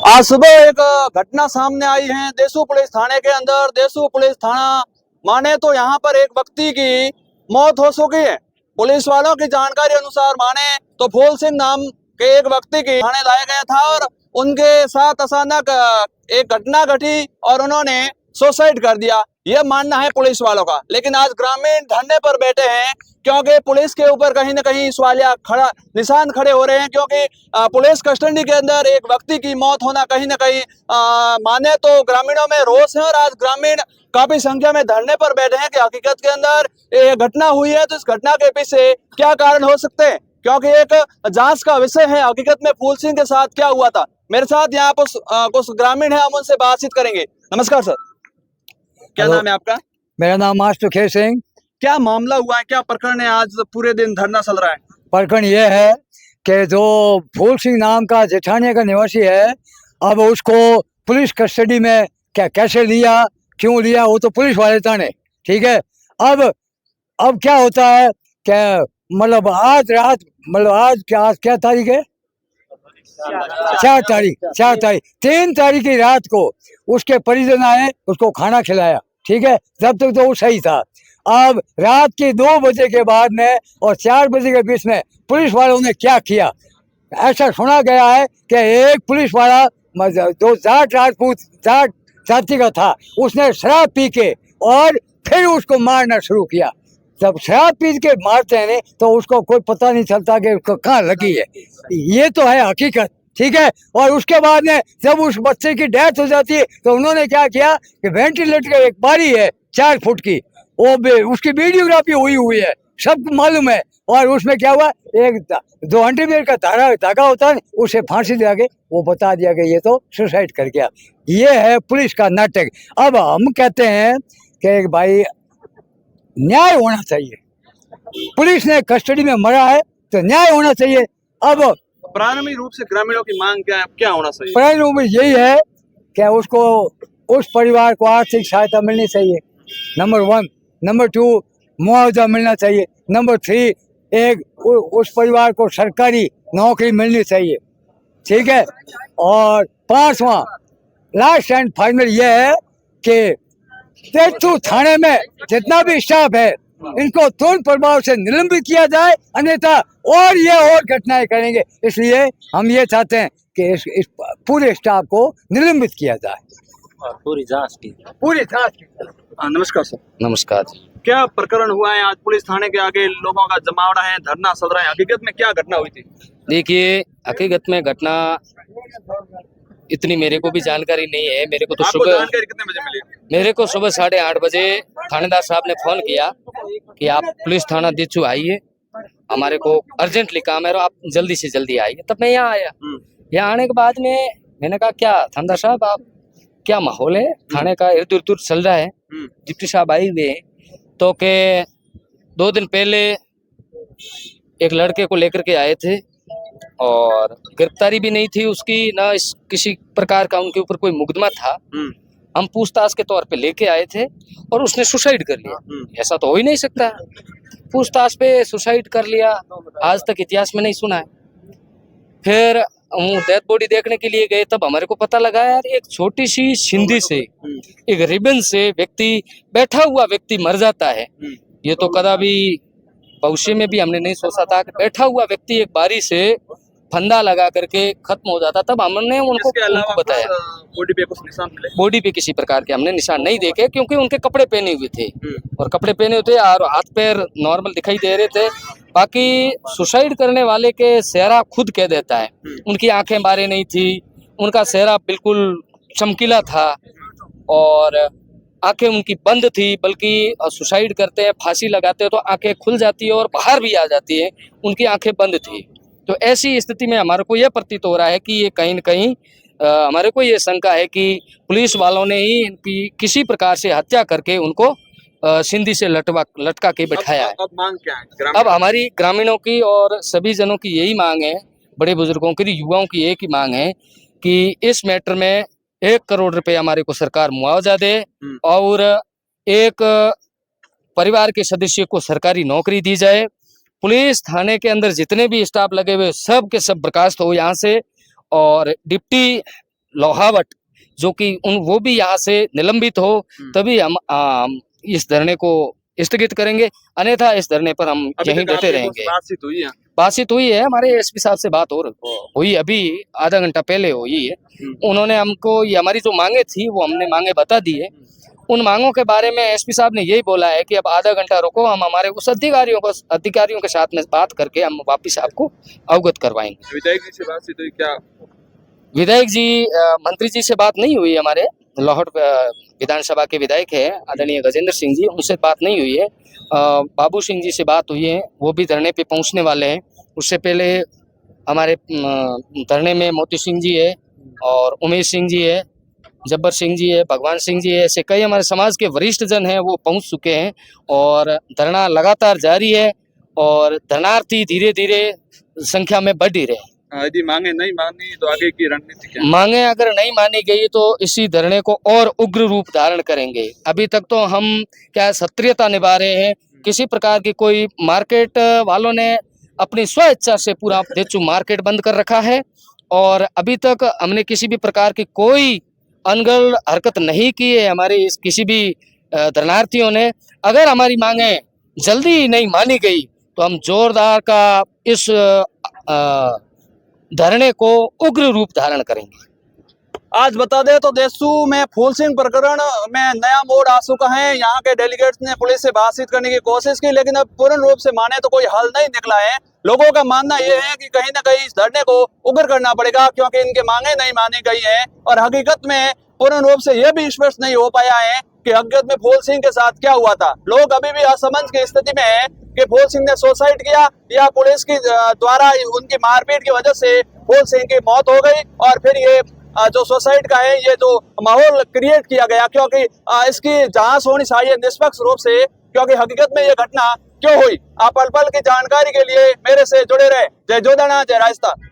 आज सुबह एक घटना सामने आई है देसू पुलिस थाने के अंदर। देसू पुलिस थाना माने तो यहाँ पर एक व्यक्ति की मौत हो चुकी है। पुलिस वालों की जानकारी अनुसार माने तो फूल सिंह नाम के एक व्यक्ति की थाने लाया गया था और उनके साथ अचानक एक घटना घटी और उन्होंने सुसाइड कर दिया, यह मानना है पुलिस वालों का। लेकिन आज ग्रामीण धरने पर बैठे हैं क्योंकि पुलिस के ऊपर कहीं ना कहीं सवालिया खड़ा निशान खड़े हो रहे हैं, क्योंकि पुलिस कस्टडी के अंदर एक व्यक्ति की मौत होना कहीं ना कहीं माने तो ग्रामीणों में रोष है। और आज ग्रामीण काफी संख्या में धरने पर बैठे हैं कि हकीकत के अंदर ये घटना हुई है तो इस घटना के पीछे क्या कारण हो सकते हैं, क्योंकि एक जांच का विषय है हकीकत में फूल सिंह के साथ क्या हुआ था। मेरे साथ यहाँ कुछ ग्रामीण है, हम उनसे बातचीत करेंगे। नमस्कार सर, क्या नाम है आपका? मेरा नाम मास्टर खेर सिंह। क्या मामला हुआ है, क्या प्रकरण है, आज पूरे दिन धरना चल रहा है? प्रकरण ये है कि जो फूल सिंह नाम का जेठानिया का निवासी है, अब उसको पुलिस कस्टडी में कैसे लिया, क्यों लिया, वो तो पुलिस वाले जाने, ठीक है। अब क्या होता है कि मतलब आज रात, मतलब आज क्या तारीख है? 4 तारीख 3 तारीख की रात को उसके परिजन आए, उसको खाना खिलाया, ठीक है। जब तक तो वो सही था। अब रात के 2 बजे के बाद में और 4 बजे के बीच में पुलिस वालों ने क्या किया, ऐसा सुना गया है कि एक पुलिस वाला जो जाट राजपूत जाट जाति का था, उसने शराब पी के और फिर उसको मारना शुरू किया। जब शराब पी के मारते हैं तो उसको कोई पता नहीं चलता कि उसको कहाँ लगी है, ये तो है हकीकत, ठीक है। और उसके बाद में जब उस बच्चे की डेथ हो जाती है तो उन्होंने क्या किया कि वेंटिलेटर का एक बारी है 4 फुट की, वो उसकी वीडियोग्राफी हुई है, सबको मालूम है। और उसमें क्या हुआ, एक जो अंडरवियर का धागा होता है उसे फांसी दिया के वो बता दिया कि ये तो सुसाइड कर गया। ये है पुलिस का नाटक। अब हम कहते हैं कि भाई न्याय होना चाहिए, पुलिस ने कस्टडी में मरा है तो न्याय होना चाहिए। अब प्राथमिक रूप से ग्रामीणों की मांग क्या होना चाहिए? प्राथमिक रूप में यही है कि उसको उस परिवार को आर्थिक सहायता मिलनी चाहिए, नंबर 1। नंबर 2, मुआवजा मिलना चाहिए। नंबर 3, उस परिवार को सरकारी नौकरी मिलनी चाहिए, ठीक है। और 5वां लास्ट एंड फाइनल ये है कि तेतू थाने में जितना भी स्टाफ है इनको तुरंत प्रभाव से निलंबित किया जाए, अन्यथा और घटनाएं करेंगे। इसलिए हम ये चाहते हैं कि इस पूरे स्टाफ को निलंबित किया जाए, पूरी जांच की। नमस्कार सर। नमस्कार। क्या प्रकरण हुआ है आज पुलिस थाने के आगे? लोगों का जमावड़ा है, धरना चल रहा है, हकीकत में क्या घटना हुई थी? देखिए, हकीकत में घटना इतनी मेरे को भी जानकारी नहीं है। मेरे को तो सुबह जानकारी कितने बजे मिली? मेरे को सुबह 8:30 बजे थानेदार साहब ने फोन किया कि आप पुलिस थाना देचू आइए, हमारे को अर्जेंटली काम है और आप जल्दी से जल्दी आइए। तब मैं यहाँ आया। यहाँ आने के बाद में मैंने कहा, क्या थानेदार साहब आप क्या माहौल है थाने का, इर्द-उर्द चल रहा है? डिप्टी साहब आई हुए हैं तो के 2 दिन पहले एक लड़के को लेकर के आए थे और गिरफ्तारी भी नहीं थी उसकी, ना इस किसी प्रकार का उनके ऊपर कोई मुकदमा था। हम पूछताछ के तौर पे लेके आए थे और उसने सुसाइड कर लिया। ऐसा तो हो ही नहीं सकता, पूछताछ पे सुसाइड कर लिया, आज तक इतिहास में नहीं सुना है। फिर हम डेथ बॉडी देखने के लिए गए, तब हमारे को पता लगा यार एक छोटी सी सिंधी से, एक रिबन से बैठा हुआ व्यक्ति मर जाता है। ये तो कदापि भविष्य में भी हमने नहीं सोचा था कि बैठा हुआ व्यक्ति एक बारी से फंदा लगा करके खत्म हो जाता। तब हमने उनको बताया बॉडी पे कुछ निशान मिले? बॉडी पे किसी प्रकार के हमने निशान नहीं देखे, क्योंकि उनके कपड़े पहने हुए थे और कपड़े पहने हुए थे और हाथ पैर नॉर्मल दिखाई दे रहे थे। बाकी सुसाइड करने वाले के चेहरा खुद कह देता है, उनकी आंखें बारे नहीं थी, उनका चेहरा बिल्कुल चमकीला था और आंखें उनकी बंद थी। बल्कि सुसाइड करते हैं, फांसी लगाते हैं तो आंखें खुल जाती है और बाहर भी आ जाती है, उनकी आंखें बंद थी। तो ऐसी स्थिति में हमारे को यह प्रतीत हो रहा है कि ये कहीं न कहीं हमारे को ये शंका है कि पुलिस वालों ने ही इनकी किसी प्रकार से हत्या करके उनको सिंधी से लटका के बैठाया है। अब मांग क्या है? अब हमारी ग्रामीणों की और सभी जनों की यही मांग है, बड़े बुजुर्गों की, युवाओं की एक ही मांग है कि इस मैटर में 1 करोड़ रुपए हमारे को सरकार मुआवजा दे और एक परिवार के सदस्य को सरकारी नौकरी दी जाए। पुलिस थाने के अंदर जितने भी स्टाफ लगे हुए सब के सब बर्खास्त हो यहाँ से, और डिप्टी लोहावट जो कि वो भी यहाँ से निलंबित हो, तभी हम इस धरने को स्थगित करेंगे, अन्यथा इस धरने पर हम अभी यहीं तक डटे आपकी रहेंगे। बातचीत हुई है? बातचीत हुई है, हमारे एसपी साहब से बात हुई अभी आधा घंटा पहले हुई है। उन्होंने हमको ये हमारी जो मांगे थी वो हमने मांगे बता दी है। उन मांगों के बारे में एसपी साहब ने यही बोला है कि अब आधा घंटा रुको, हम हमारे उस अधिकारियों के साथ में बात करके हम वापिस आपको अवगत करवाएंगे। विधायक जी से बातचीत हुई क्या? विधायक जी मंत्री जी से बात नहीं हुई, हमारे लाहौर विधानसभा के विधायक है आदरणीय गजेंद्र सिंह जी, उनसे बात नहीं हुई है। बाबू सिंह जी से बात हुई है, वो भी धरने पे पहुंचने वाले हैं। उससे पहले हमारे धरने में मोती सिंह जी है और उमेश सिंह जी है, जब्बर सिंह जी है, भगवान सिंह जी है, ऐसे कई हमारे समाज के वरिष्ठ जन हैं, वो पहुंच चुके हैं और धरना लगातार जारी है और धरनार्थी धीरे धीरे संख्या में बढ़ ही रहे हैं। यदि मांगे नहीं मानी तो आगे की रणनीति क्या? मांगे अगर नहीं मानी गई तो इसी धरने को और उग्र रूप धारण करेंगे। अभी तक तो हम क्या सक्रियता निभा रहे हैं, किसी प्रकार की कोई मार्केट वालों ने अपनी स्व इच्छा से पूरा देचू मार्केट बंद कर रखा है और अभी तक हमने किसी भी प्रकार की कोई अनगढ़ हरकत नहीं की है हमारे इस किसी भी धरनार्थियों ने। अगर हमारी मांगे जल्दी नहीं मानी गई तो हम जोरदार का इस धरने को उग्र रूप धारण करेंगे। आज बता दे तो देसू में फूल सिंह प्रकरण में नया मोड़ आ चुका है। यहाँ के डेलीगेट्स ने पुलिस से बातचीत करने की कोशिश की, लेकिन अब पूर्ण रूप से माने तो कोई हल नहीं निकला है। लोगों का मानना यह है कि कहीं ना कहीं इस धरने को उग्र करना पड़ेगा, क्योंकि इनके मांगे नहीं मानी गई है और हकीकत में पूर्ण रूप से यह भी स्पष्ट नहीं हो पाया है कि हकीकत में फूल सिंह के साथ क्या हुआ था। लोग अभी भी असमंझ की स्थिति में है कि फूल सिंह ने सुसाइड किया या पुलिस की द्वारा उनकी मारपीट की वजह से फूल सिंह की मौत हो गई और फिर ये जो सुसाइड का है ये जो माहौल क्रिएट किया गया, क्योंकि इसकी जांच होनी चाहिए निष्पक्ष रूप से, क्योंकि हकीकत में ये घटना क्यों हुई। आप पल पल की जानकारी के लिए मेरे से जुड़े रहे। जय जोधाना, जय राजस्थान।